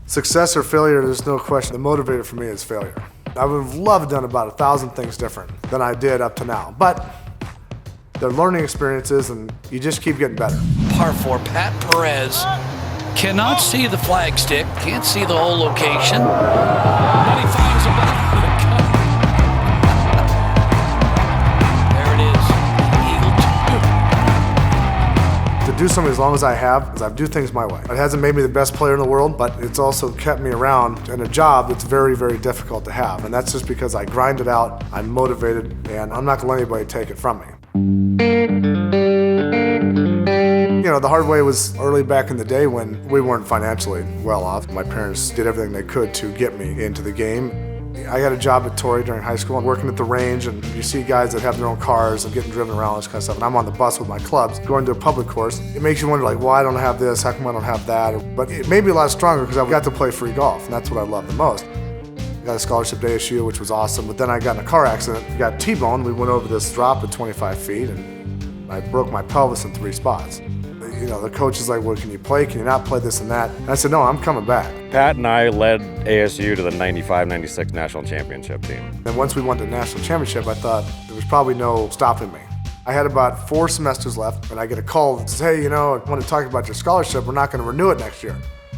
Success or failure, there's no question. The motivator for me is failure. I would have loved done about 1,000 things different than I did up to now. But they're learning experiences and you just keep getting better. Par 4, Pat Perez cannot see the flagstick, can't see the whole location. Then he finds a ball. There it is, Eagle 2. To do something as long as I have, is I do things my way. It hasn't made me the best player in the world, but it's also kept me around in a job that's very, very difficult to have. And that's just because I grind it out, I'm motivated, and I'm not gonna let anybody take it from me. You know, the hard way was early back in the day when we weren't financially well off. My parents did everything they could to get me into the game. I had a job at Torrey during high school and working at the range, and you see guys that have their own cars and getting driven around, this kind of stuff, and I'm on the bus with my clubs going to a public course. It makes you wonder, like, well, I don't have this, how come I don't have that? But it made me a lot stronger because I got to play free golf, and that's what I love the most. I got a scholarship to ASU, which was awesome, but then I got in a car accident, got T-boned. We went over this drop at 25 feet, and I broke my pelvis in 3 spots. You know, the coach is like, well, can you play? Can you not play, this and that? And I said, no, I'm coming back. Pat and I led ASU to the 95-96 national championship team. And once we won the national championship, I thought there was probably no stopping me. I had about 4 semesters left, and I get a call that says, hey, you know, I want to talk about your scholarship. We're not going to renew it next year.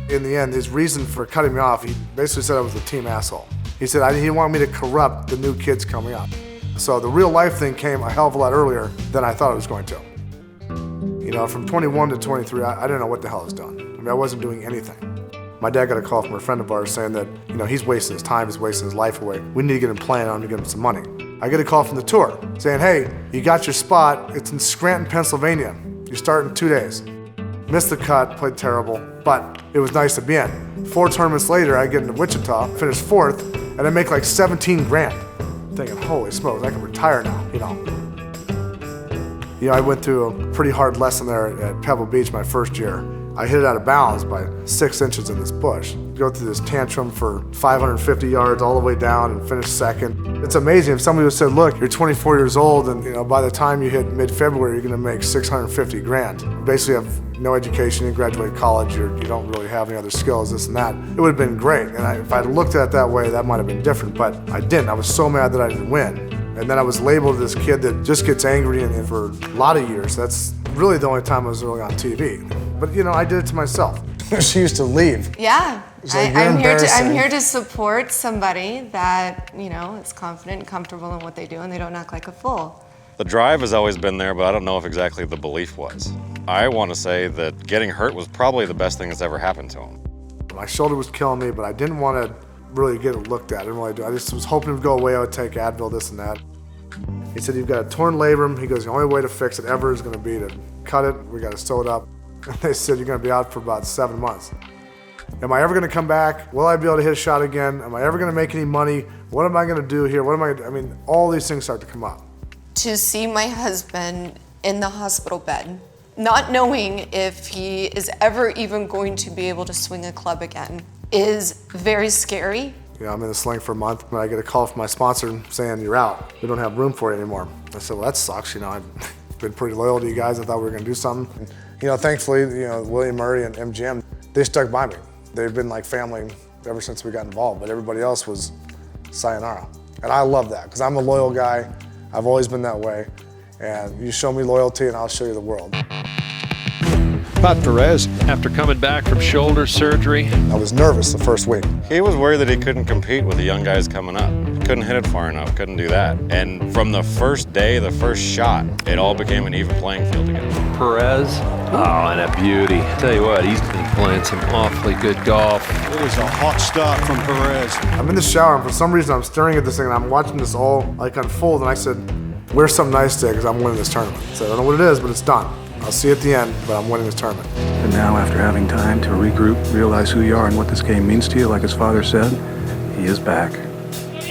In the end, his reason for cutting me off, he basically said I was a team asshole. He said he wanted me to corrupt the new kids coming up. So the real life thing came a hell of a lot earlier than I thought it was going to. You know, from 21 to 23, I didn't know what the hell I was doing. I mean, I wasn't doing anything. My dad got a call from a friend of ours saying that, you know, he's wasting his time, he's wasting his life away. We need to get him playing on to get him some money. I get a call from the tour saying, hey, you got your spot. It's in Scranton, Pennsylvania. You start in 2 days. Missed the cut, played terrible, but it was nice to be in. 4 tournaments later, I get into Wichita, finish 4th, and I make like 17 grand. I'm thinking, holy smokes, I can retire now, you know. You know, I went through a pretty hard lesson there at Pebble Beach my first year. I hit it out of bounds by 6 inches in this bush. Go through this tantrum for 550 yards all the way down and finish second. It's amazing if somebody would said, look, you're 24 years old and, you know, by the time you hit mid-February, you're gonna make 650 grand. You basically have no education, you graduate college, you don't really have any other skills, this and that. It would have been great, and if I'd looked at it that way, that might have been different, but I didn't. I was so mad that I didn't win. And then I was labeled this kid that just gets angry, and for a lot of years, that's really the only time I was really on TV. But you know, I did it to myself. She used to leave. Yeah, Like, I'm here to support somebody that, you know, is confident and comfortable in what they do and they don't act like a fool. The drive has always been there, but I don't know if exactly the belief was. I want to say that getting hurt was probably the best thing that's ever happened to him. My shoulder was killing me, but I didn't want to really get it looked at. I didn't really do it. I just was hoping it would go away. I would take Advil, this and that. He said, you've got a torn labrum. He goes, the only way to fix it ever is going to be to cut it. We got to sew it up. And they said, you're going to be out for about 7 months. Am I ever going to come back? Will I be able to hit a shot again? Am I ever going to make any money? What am I going to do here? What am I going to do? I mean, all these things start to come up. To see my husband in the hospital bed, not knowing if he is ever even going to be able to swing a club again, is very scary. You know, I'm in the sling for a month, and I get a call from my sponsor saying, you're out. We don't have room for you anymore. I said, well, that sucks. You know, I've been pretty loyal to you guys. I thought we were going to do something. You know, thankfully, you know, William Murray and MGM, they stuck by me. They've been like family ever since we got involved, but everybody else was sayonara. And I love that, because I'm a loyal guy. I've always been that way. And you show me loyalty, and I'll show you the world. Pat Perez, after coming back from shoulder surgery. I was nervous the first week. He was worried that he couldn't compete with the young guys coming up. Couldn't hit it far enough, couldn't do that. And from the first day, the first shot, it all became an even playing field again. Perez, oh, and a beauty. Tell you what, he's been playing some awfully good golf. It was a hot start from Perez. I'm in the shower, and for some reason I'm staring at this thing, and I'm watching this all like unfold, and I said, wear something nice today, because I'm winning this tournament. So I don't know what it is, but it's done. I'll see you at the end, but I'm winning this tournament. And now, after having time to regroup, realize who you are and what this game means to you, like his father said, he is back.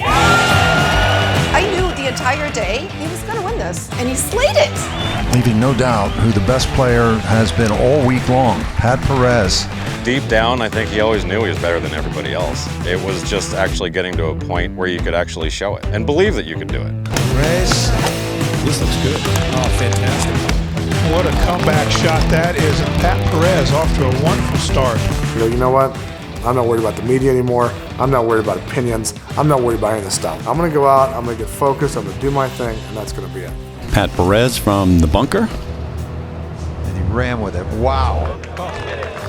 I knew the entire day he was going to win this, and he slayed it. Leaving no doubt who the best player has been all week long, Pat Perez. Deep down, I think he always knew he was better than everybody else. It was just actually getting to a point where you could actually show it and believe that you could do it. Perez. This looks good. Oh, fantastic. What a comeback shot that is, and Pat Perez off to a wonderful start. You know what? I'm not worried about the media anymore. I'm not worried about opinions. I'm not worried about any of this stuff. I'm gonna go out, I'm gonna get focused, I'm gonna do my thing, and that's gonna be it. Pat Perez from the bunker. And he ran with it. Wow.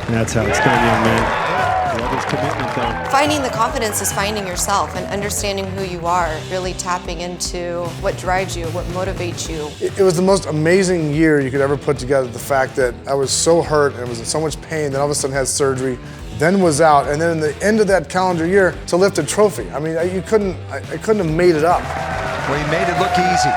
And that's how it's going to be, man. Love his commitment, though. Finding the confidence is finding yourself and understanding who you are, really tapping into what drives you, what motivates you. It was the most amazing year you could ever put together. The fact that I was so hurt and was in so much pain, then all of a sudden had surgery, then was out, and then in the end of that calendar year to lift a trophy. I mean, I couldn't have made it up. Well, he made it look easy.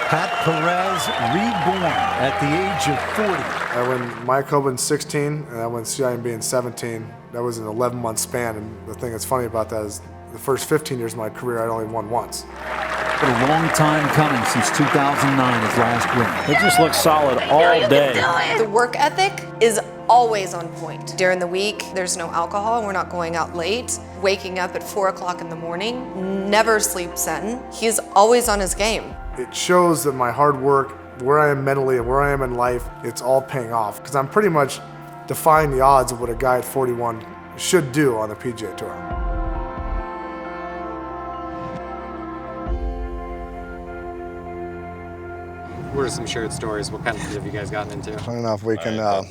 Pat Perez reborn at the age of 40. I went Mike Hoban 16, and I went CIMB in 17. That was an 11-month span, and the thing that's funny about that is the first 15 years of my career, I'd only won once. Been a long time coming since 2009, his last win. It just looks solid all day. The work ethic is always on point. During the week, there's no alcohol, we're not going out late. Waking up at 4 o'clock in the morning, never sleeps in. He's always on his game. It shows that my hard work, where I am mentally and where I am in life, it's all paying off, because I'm pretty much defying the odds of what a guy at 41 should do on the PGA Tour. What are some shared stories? What kind of things have you guys gotten into? I don't know if we can. I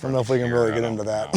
don't know if we can really get into that.